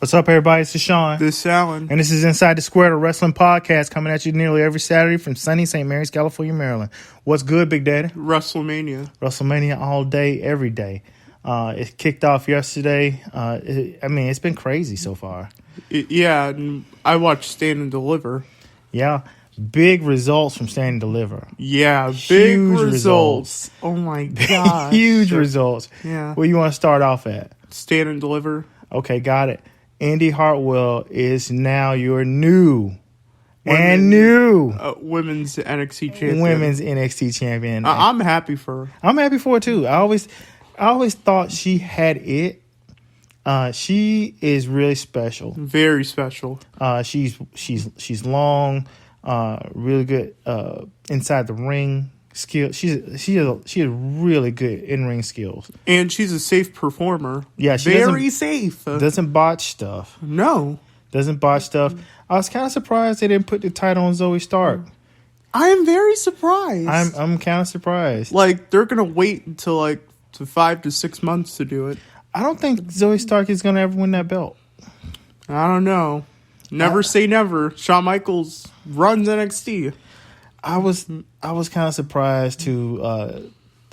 What's up, everybody? It's Deshaun. This is Alan. And this is Inside the Square, the wrestling podcast, coming at you nearly every Saturday from sunny St. Mary's, California, Maryland. What's good, Big Daddy? WrestleMania. WrestleMania all day, every day. It kicked off yesterday. It's been crazy so far. And I watched Stand and Deliver. Yeah. Big results from Stand and Deliver. Yeah, big Huge results. Oh, my God. Huge results. Yeah. Where you want to start off at? Stand and Deliver. Okay, got it. Indy Hartwell is now your new women's NXT champion. Women's NXT champion. I'm happy for her. I'm happy for her too. I always thought she had it. She is really special. Very special. She's long, really good inside the ring skill. She has really good in-ring skills, and she's a safe performer. Yeah, she very safe. Doesn't botch stuff. No, doesn't botch stuff. I was kind of surprised they didn't put the title on Zoe Stark. I am very surprised. I'm kind of surprised. Like, they're gonna wait until to 5 to 6 months to do it. I don't think Zoe Stark is gonna ever win that belt. I don't know. Never say never. Shawn Michaels runs NXT. I was kind of surprised too.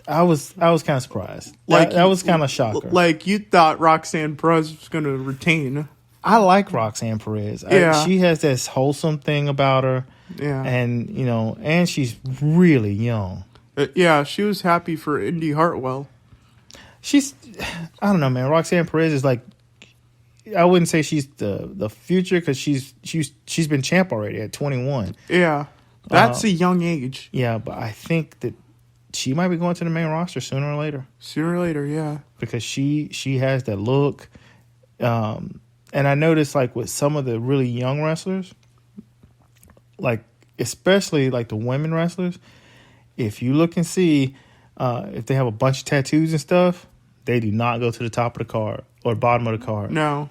I was kind of surprised. That was kind of shocker. Like, you thought Roxanne Perez was going to retain. I like Roxanne Perez. Yeah. She has this wholesome thing about her. Yeah. And and she's really young. Yeah, she was happy for Indy Hartwell. I don't know, man. Roxanne Perez is like, I wouldn't say she's the future because she's been champ already at 21. Yeah. That's a young age. Yeah, but I think that she might be going to the main roster sooner or later. Sooner or later, yeah. Because she has that look. And I noticed, like, with some of the really young wrestlers, like, especially, like, the women wrestlers, if you look and see if they have a bunch of tattoos and stuff, they do not go to the top of the card or bottom of the card. No.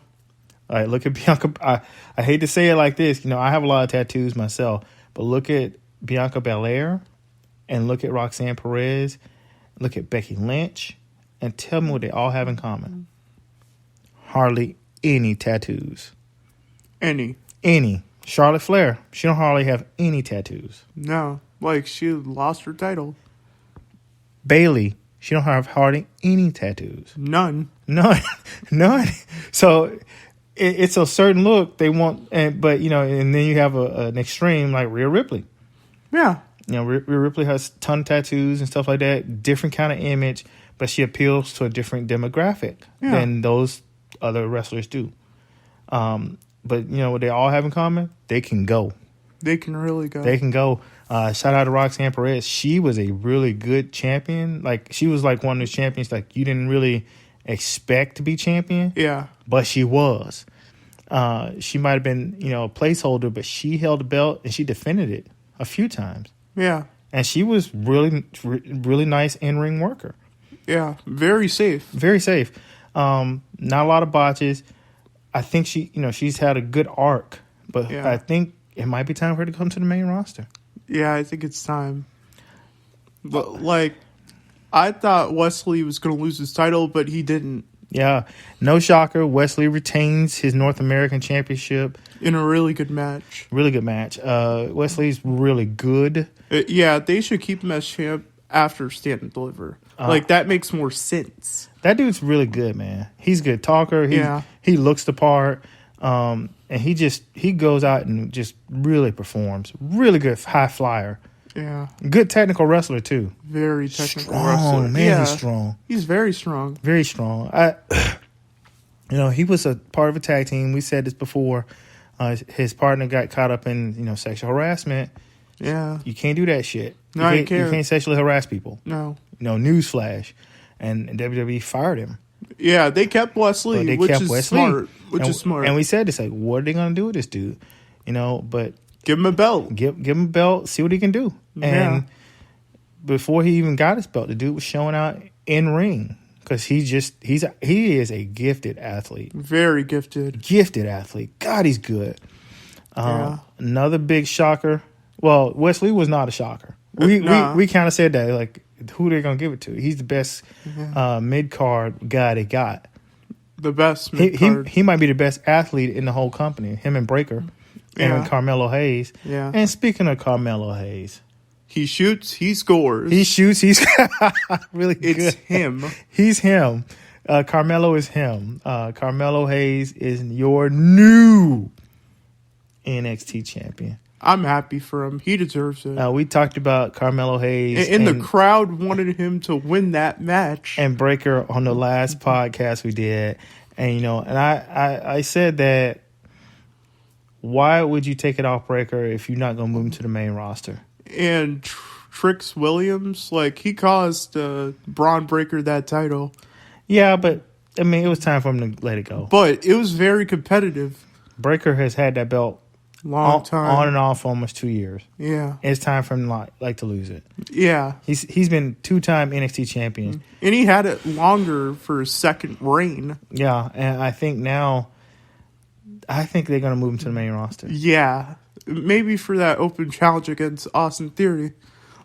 All right, look at Bianca. I hate to say it like this. I have a lot of tattoos myself. But look at Bianca Belair and look at Roxanne Perez, look at Becky Lynch, and tell me what they all have in common. Hardly any tattoos. Any. Charlotte Flair, she don't hardly have any tattoos. No, like she lost her title. Bayley, she don't have hardly any tattoos. None. So it's a certain look they want, and then you have an extreme like Rhea Ripley. Yeah. Rhea Ripley has a ton of tattoos and stuff like that. Different kind of image, but she appeals to a different demographic than those other wrestlers do. But what they all have in common? They can go. They can really go. They can go. Shout out to Roxanne Perez. She was a really good champion. Like, she was like one of those champions like you didn't really expect to be champion. Yeah. But she was. She might have been, a placeholder, but she held the belt and she defended it a few times. Yeah. And she was really nice in-ring worker. Yeah. Very safe. Very safe. Not a lot of botches. I think she's had a good arc, but I think it might be time for her to come to the main roster. Yeah, I think it's time. But, I thought Wesley was going to lose his title, but he didn't. Yeah, no shocker. Wesley retains his North American Championship in a really good match. Really good match. Wesley's really good. They should keep him as champ after Stand and Deliver. That makes more sense. That dude's really good, man. He's a good talker. He looks the part. And he goes out and just really performs. Really good high flyer. Yeah. Good technical wrestler, too. Very technical wrestler. Man, yeah. He's strong. He's very strong. Very strong. He was a part of a tag team. We said this before. His partner got caught up in, sexual harassment. Yeah. You can't do that shit. You can't sexually harass people. No. Newsflash. And WWE fired him. Yeah, they kept But Wesley, they which kept is Wesley. smart. Which and, is smart. And we said this, like, what are they going to do with this dude? You know, but Give him a belt. give him a belt, see what he can do. Yeah. And before he even got his belt, the dude was showing out in ring because he is a gifted athlete. Very gifted. Gifted athlete. God, he's good. Yeah. Another big shocker. Well, Wesley was not a shocker. We kind of said that, like, who they're going to give it to. He's the best mid-card guy they got. The best mid-card. He might be the best athlete in the whole company. Him and Breaker. Him and Carmelo Hayes. Yeah. And speaking of Carmelo Hayes. He shoots, he scores. He shoots, he's really good. It's him. He's him. Carmelo is him. Carmelo Hayes is your new NXT champion. I'm happy for him. He deserves it. We talked about Carmelo Hayes. And the crowd wanted him to win that match. And Breaker on the last podcast we did. And, you know, and I said that, why would you take it off Breaker if you're not going to move him to the main roster? And Trix Williams, like, he caused Bronn Breaker that title. Yeah, but, I mean, it was time for him to let it go. But it was very competitive. Breaker has had that belt Long time. On and off for almost 2 years. Yeah. It's time for him to lose it. Yeah. He's been 2-time NXT champion. And he had it longer for his second reign. Yeah, and I think they're going to move him to the main roster. Yeah. Maybe for that open challenge against Austin Theory.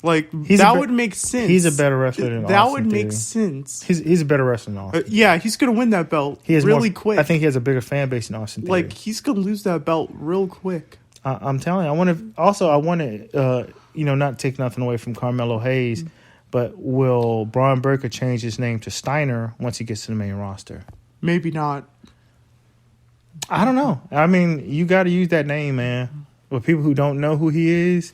Like, that would make sense. He's a better wrestler than Austin Theory. That would make sense. He's a better wrestler than Austin. Yeah, he's going to win that belt quick. I think he has a bigger fan base than Austin Theory. Like, he's going to lose that belt real quick. I'm telling you. I want to, not take nothing away from Carmelo Hayes, but will Bronn Breaker change his name to Steiner once he gets to the main roster? Maybe not. I don't know. I mean, you got to use that name, man. For people who don't know who he is,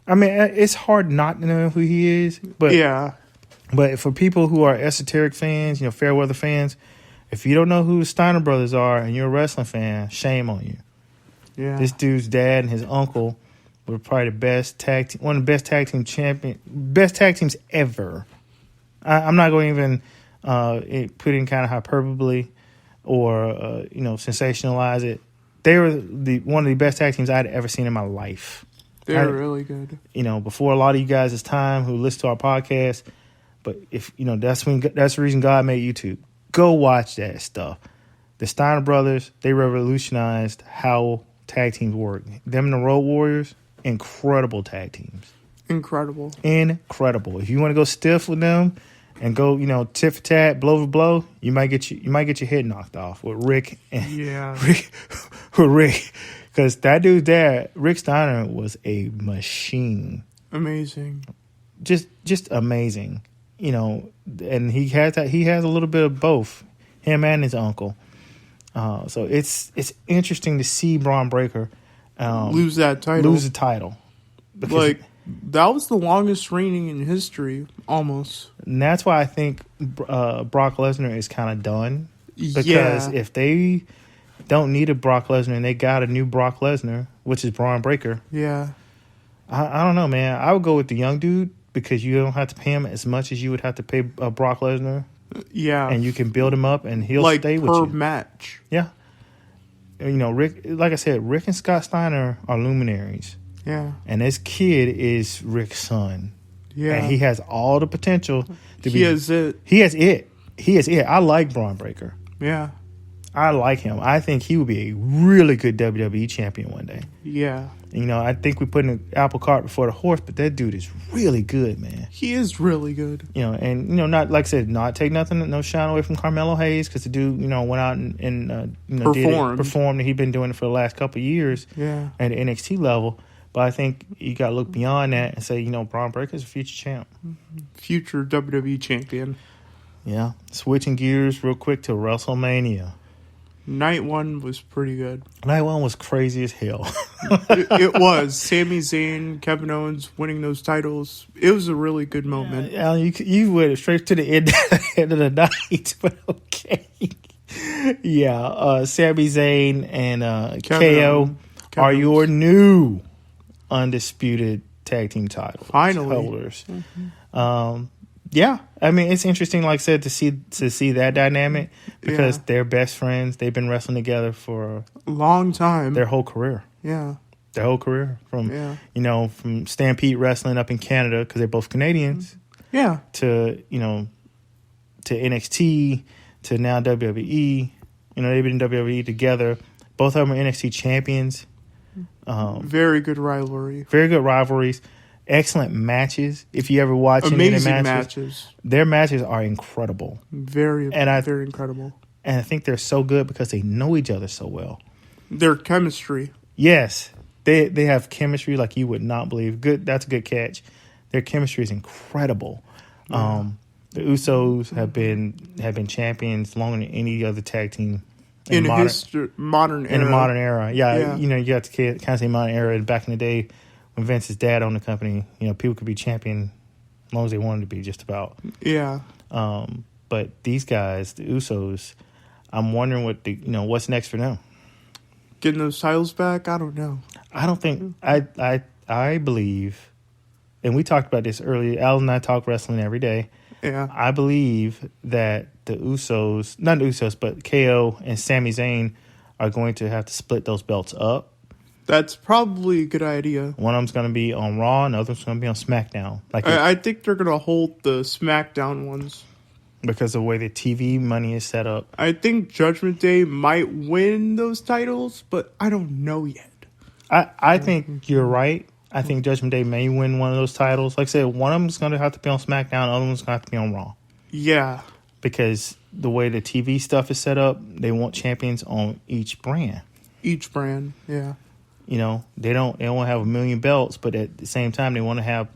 I mean, it's hard not to know who he is. But yeah. But for people who are esoteric fans, fair weather fans, if you don't know who the Steiner brothers are and you're a wrestling fan, shame on you. Yeah. This dude's dad and his uncle were probably the best one of the best tag teams ever. I'm not going to even put in kind of hyperbole or sensationalize it. They were one of the best tag teams I'd ever seen in my life. They were really good. Before a lot of you guys' time who listen to our podcast, but if that's the reason God made YouTube. Go watch that stuff. The Steiner brothers, they revolutionized how tag teams work. Them and the Road Warriors, incredible tag teams. Incredible. If you want to go stiff with them and go, tit for tat, blow for blow, you might get your head knocked off with Rick. Rick, because that dude's dad, Rick Steiner, was a machine. Amazing. Just amazing. And he has a little bit of both, him and his uncle. So it's interesting to see Bronn Breaker lose that title. Lose the title. That was the longest reigning in history, almost. And that's why I think Brock Lesnar is kind of done. Because if they don't need a Brock Lesnar and they got a new Brock Lesnar, which is Bronn Breaker. Yeah. I don't know, man. I would go with the young dude because you don't have to pay him as much as you would have to pay Brock Lesnar. Yeah. And you can build him up and he'll stay with you. Per match. Yeah. Rick, like I said, Rick and Scott Steiner are luminaries. Yeah. And this kid is Rick's son. Yeah. And he has all the potential to be. He has it. He has it. I like Bronn Breaker. Yeah. I like him. I think he would be a really good WWE champion one day. Yeah. I think we're putting the apple cart before the horse, but that dude is really good, man. He is really good. Not like I said, not take nothing, no shine away from Carmelo Hayes because the dude, went out and performed, and he's been doing it for the last couple of years. Yeah. At the NXT level. But I think you got to look beyond that and say, Bronn Breaker is a future champ. Future WWE champion. Yeah. Switching gears real quick to WrestleMania. Night one was pretty good. Night one was crazy as hell. it was. Sami Zayn, Kevin Owens winning those titles. It was a really good moment. You went straight to the end of the night, but okay. Yeah. Sami Zayn and KO are your new undisputed tag team title finally holders. Mm-hmm. Yeah, I mean it's interesting, like I said, to see that dynamic because they're best friends. They've been wrestling together for a long time. Their whole career. Yeah. Their whole career from Stampede Wrestling up in Canada because they're both Canadians. Yeah. To to NXT to now WWE. They've been in WWE together. Both of them are NXT champions. Very good rivalry. Very good rivalries. Excellent matches. If you ever watch any of their matches, their matches are incredible. Very incredible. And I think they're so good because they know each other so well. Their chemistry. Yes. They have chemistry like you would not believe. Good. That's a good catch. Their chemistry is incredible. Yeah. The Usos have been champions longer than any other tag team in the modern era. In the modern era. Yeah. You have to kind of say modern era. Back in the day when Vince's dad owned the company, people could be champion as long as they wanted to be, just about. Yeah. But these guys, the Usos, I'm wondering what's next for them. Getting those titles back? I don't know. I don't think I believe, and we talked about this earlier. Al and I talk wrestling every day. Yeah. I believe that the Usos, not the Usos, but KO and Sami Zayn are going to have to split those belts up. That's probably a good idea. One of them's going to be on Raw, and the other's going to be on SmackDown. I think they're going to hold the SmackDown ones. Because of the way the TV money is set up. I think Judgment Day might win those titles, but I don't know yet. I think you're right. I think Judgment Day may win one of those titles. Like I said, one of them's going to have to be on SmackDown, the other one's going to have to be on Raw. Yeah. Because the way the TV stuff is set up, they want champions on each brand. Each brand, yeah. They don't have a million belts, but at the same time, they want to have,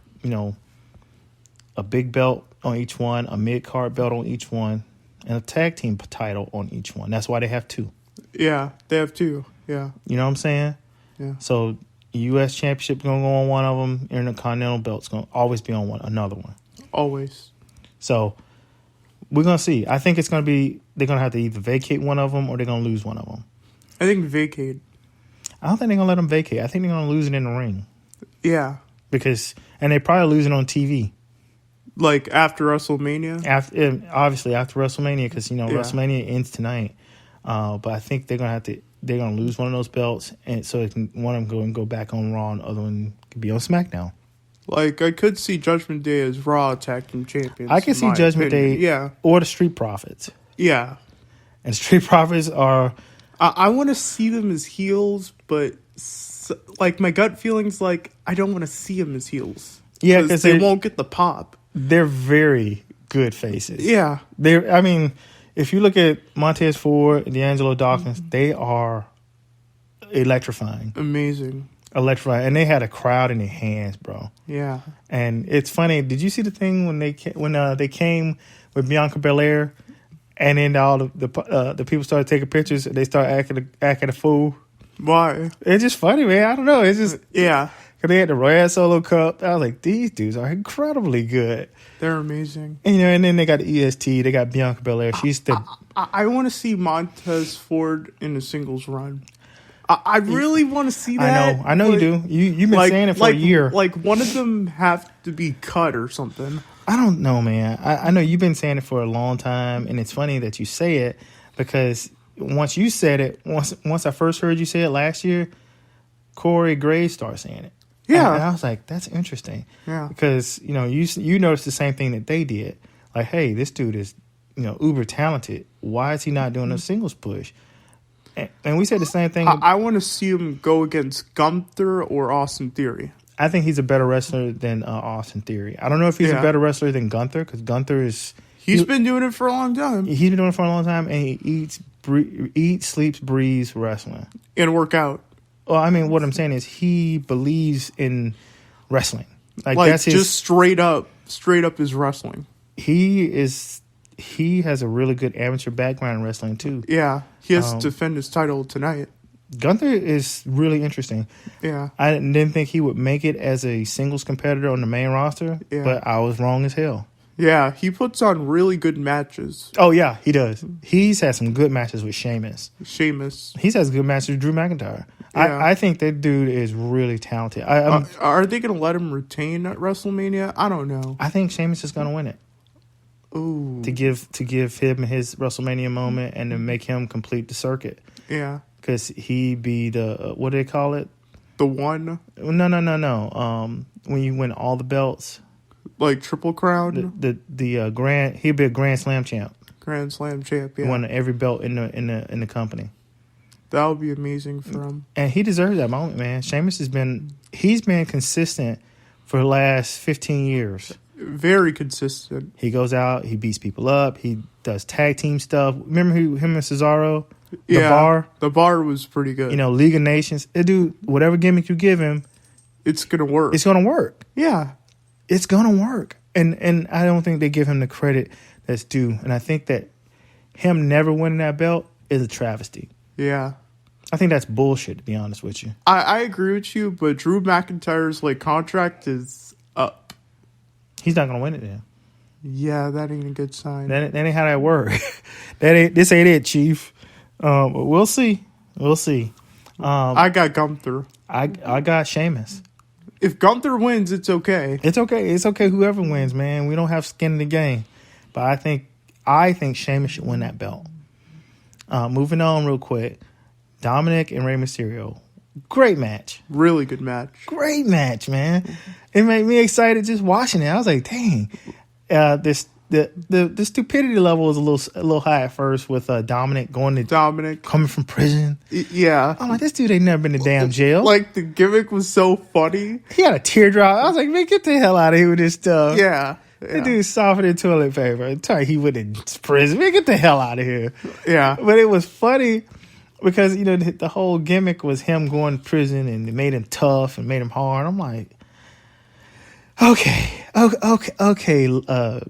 a big belt on each one, a mid-card belt on each one, and a tag team title on each one. That's why they have two. Yeah, they have two, yeah. You know what I'm saying? Yeah. So U.S. Championship going to go on one of them. Intercontinental belt's going to always be on another one. Always. So we're going to see. I think it's going to be, they're going to have to either vacate one of them or they're going to lose one of them. I think vacate. I don't think they're going to let them vacate. I think they're going to lose it in the ring. Yeah. And they probably lose it on TV. Like after WrestleMania? Obviously after WrestleMania, because, WrestleMania ends tonight. But I think they're going to lose one of those belts, and so one of them go back on Raw, and the other one could be on SmackDown. Like, I could see Judgment Day as Raw Tag Team Champions. I can see Judgment Day or the Street Profits. Yeah. And Street Profits are... I want to see them as heels, but my gut feeling's I don't want to see them as heels. Yeah, because they won't get the pop. They're very good faces. Yeah. If you look at Montez Ford and D'Angelo Dawkins, they are electrifying. Amazing. Electrifying. And they had a crowd in their hands, bro. Yeah. And it's funny. Did you see the thing when they came with Bianca Belair, and then all the people started taking pictures and they started acting a fool? Why? It's just funny, man. I don't know. It's just... Yeah. Because they had the Royal Solo Cup. I was like, these dudes are incredibly good. They're amazing. And, and then they got the EST. They got Bianca Belair. She's the... I want to see Montez Ford in a singles run. I really want to see that. I know you do. You've been saying it for a year. Like, one of them have to be cut or something. I don't know, man. I know you've been saying it for a long time, and it's funny that you say it because once you said it, once I first heard you say it last year, Corey Graves started saying it. Yeah. And I was like, that's interesting. Yeah. Because, you noticed the same thing that they did. Like, hey, this dude is, uber talented. Why is he not doing a singles push? And we said the same thing. I want to see him go against Gunther or Austin Theory. I think he's a better wrestler than Austin Theory. I don't know if he's a better wrestler than Gunther, because Gunther is... He's been doing it for a long time. He's been doing it for a long time, and he eats, sleeps, breathes wrestling. And work out. Well, I mean, what I'm saying is he believes in wrestling. Like that's just straight up is wrestling. He has a really good amateur background in wrestling too. Yeah, he has to defend his title tonight. Gunther is really interesting. Yeah. I didn't think he would make it as a singles competitor on the main roster, but I was wrong as hell. Yeah, he puts on really good matches. Oh, yeah, he does. He's had some good matches with Sheamus. He's had good matches with Drew McIntyre. Yeah. I think that dude is really talented. Are they going to let him retain at WrestleMania? I don't know. I think Sheamus is going to win it. Ooh. to give him his WrestleMania moment and to make him complete the circuit. Yeah. Because he be the what do they call it? The one? No. When you win all the belts, Like Triple Crown? The grand, he'd be a Grand Slam champ. Grand Slam champ, yeah. He won every belt in the company. That would be amazing for him. And he deserves that moment, man. Sheamus he's been consistent for the last 15 years. Very consistent. He goes out, he beats people up, he does tag team stuff. Remember him and Cesaro? The bar was pretty good. You know, League of Nations. Dude, whatever gimmick you give him, it's gonna work. It's gonna work. Yeah. It's gonna work. And I don't think they give him the credit that's due. And I think that him never winning that belt is a travesty. Yeah. I think that's bullshit, to be honest with you. I agree with you, but Drew McIntyre's contract is up. He's not gonna win it then. Yeah, that ain't a good sign. That ain't how that works. This ain't it, Chief. But we'll see. We'll see. I got Gunther. I got Sheamus. If Gunther wins, it's okay. It's okay. It's okay. Whoever wins, man. We don't have skin in the game. But I think Sheamus should win that belt. Moving on real quick. Dominic and Rey Mysterio. Great match. Really good match. Great match, man. It made me excited just watching it. I was like, dang. The stupidity level was a little high at first with Dominic coming from prison. Yeah. I'm like, this dude ain't never been to damn jail. The gimmick was so funny. He had a teardrop. I was like, man, get the hell out of here with this stuff. Yeah. The dude softened in toilet paper. He went in prison. Man, get the hell out of here. Yeah. But it was funny because, the whole gimmick was him going to prison and it made him tough and made him hard. I'm like, okay,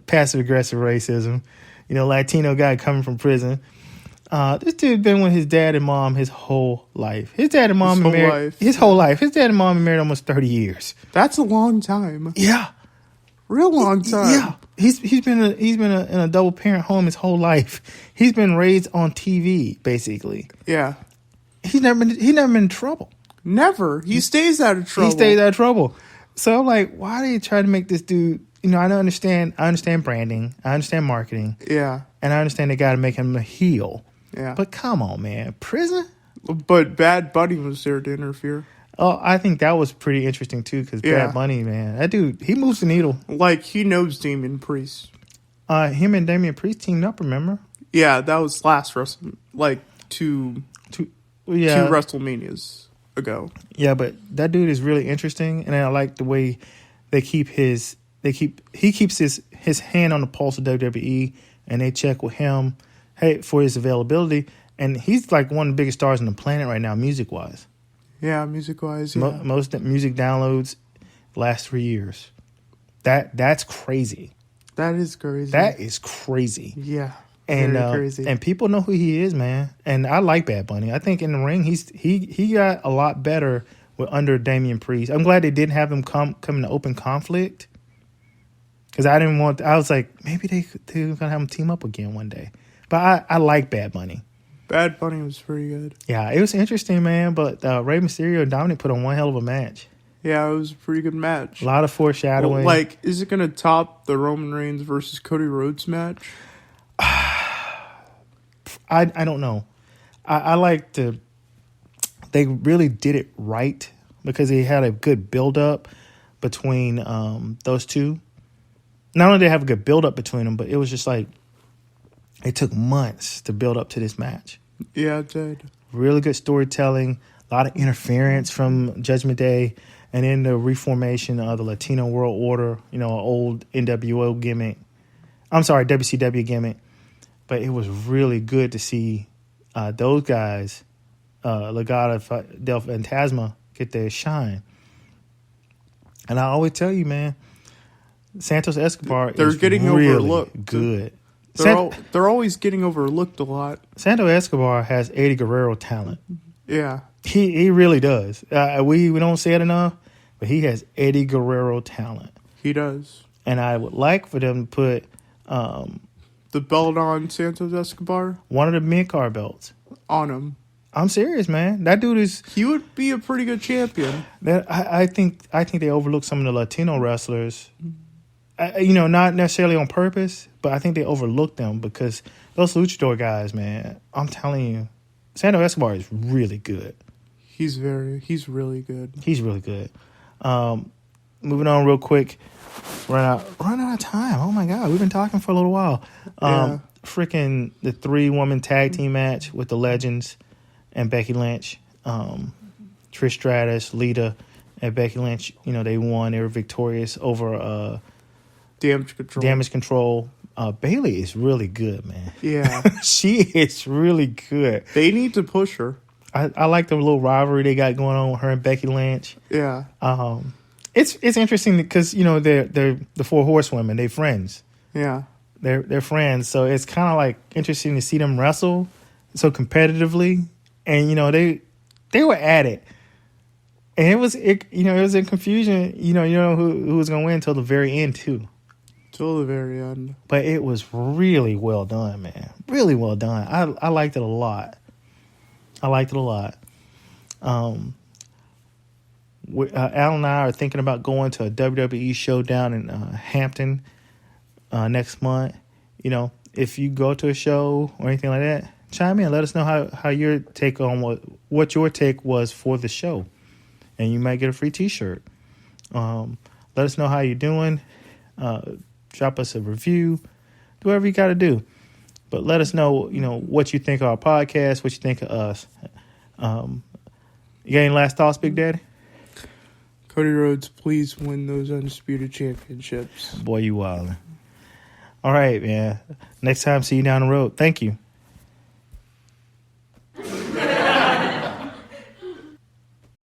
passive aggressive racism. Latino guy coming from prison. This dude been with his dad and mom his whole life. His dad and mom his whole life. His dad and mom been married almost 30 years. That's a long time. Yeah. Real long time. Yeah. He's been in a double parent home his whole life. He's been raised on TV, basically. Yeah. He's never been in trouble. Never. He stays out of trouble. He stays out of trouble. So I'm like, why do you try to make this dude? I don't understand. I understand branding. I understand marketing. Yeah. And I understand they got to make him a heel. Yeah. But come on, man, prison. But Bad Bunny was there to interfere. Oh, I think that was pretty interesting too, because Bad Bunny, man, that dude, he moves the needle. He knows Damian Priest. Him and Damian Priest teamed up. Remember? Yeah, that was last two WrestleManias ago. Yeah, but that dude is really interesting, and I like the way he keeps his hand on the pulse of WWE, and they check with him, for his availability, and he's like one of the biggest stars on the planet right now, music wise. Yeah, music wise. Yeah. Most music downloads last 3 years. That's crazy. That is crazy. That is crazy. Yeah. And very crazy. And people know who he is, man. And I like Bad Bunny. I think in the ring he got a lot better under Damian Priest. I'm glad they didn't have him come into open conflict. Because I was like, maybe they're gonna have him team up again one day. But I like Bad Bunny. Bad Bunny was pretty good. Yeah, it was interesting, man. But Rey Mysterio and Dominic put on one hell of a match. Yeah, it was a pretty good match. A lot of foreshadowing. Is it going to top the Roman Reigns versus Cody Rhodes match? I don't know. I like to. They really did it right because they had a good build up between those two. Not only did they have a good build up between them, but it was just like it took months to build up to this match. Yeah, it did. Really good storytelling, a lot of interference from Judgment Day, and then the reformation of the Latino World Order, an old NWO gimmick. I'm sorry, WCW gimmick. But it was really good to see those guys, Legado del Fantasma, get their shine. And I always tell you, man, Santos Escobar is getting really overlooked. Good. They're always getting overlooked a lot. Santos Escobar has Eddie Guerrero talent. Yeah. He really does. We don't say it enough, but he has Eddie Guerrero talent. He does. And I would like for them to put the belt on Santos Escobar, one of the mid-card belts on him. I'm serious, man. That dude is. He would be a pretty good champion. I think they overlook some of the Latino wrestlers not necessarily on purpose, but I think they overlooked them because those luchador guys, man, I'm telling you, Santo Escobar is really good. He's really good. He's really good. Moving on real quick. Run out of time. Oh my God, we've been talking for a little while. Freaking the 3-woman tag team match with the Legends and Becky Lynch. Trish Stratus, Lita, and Becky Lynch. They won. They were victorious over Damage Control. Bailey is really good, man. Yeah, she is really good. They need to push her. I like the little rivalry they got going on with her and Becky Lynch. Yeah. It's interesting because they're the 4 horsewomen. They're friends. Yeah. They're friends, so it's kind of like interesting to see them wrestle so competitively, and they were at it, and it was in confusion. Who was gonna win until the very end too. Till the very end. But it was really well done, man. Really well done. I liked it a lot. Al and I are thinking about going to a WWE show down in Hampton next month. If you go to a show or anything like that, chime in. Let us know how your take on what your take was for the show, and you might get a free T-shirt. Let us know how you're doing. Drop us a review. Do whatever you got to do, but let us know what you think of our podcast, what you think of us. You got any last thoughts, Big Daddy? Cody Rhodes, please win those undisputed championships. Boy, you wildin'. All right, man. Next time, see you down the road. Thank you.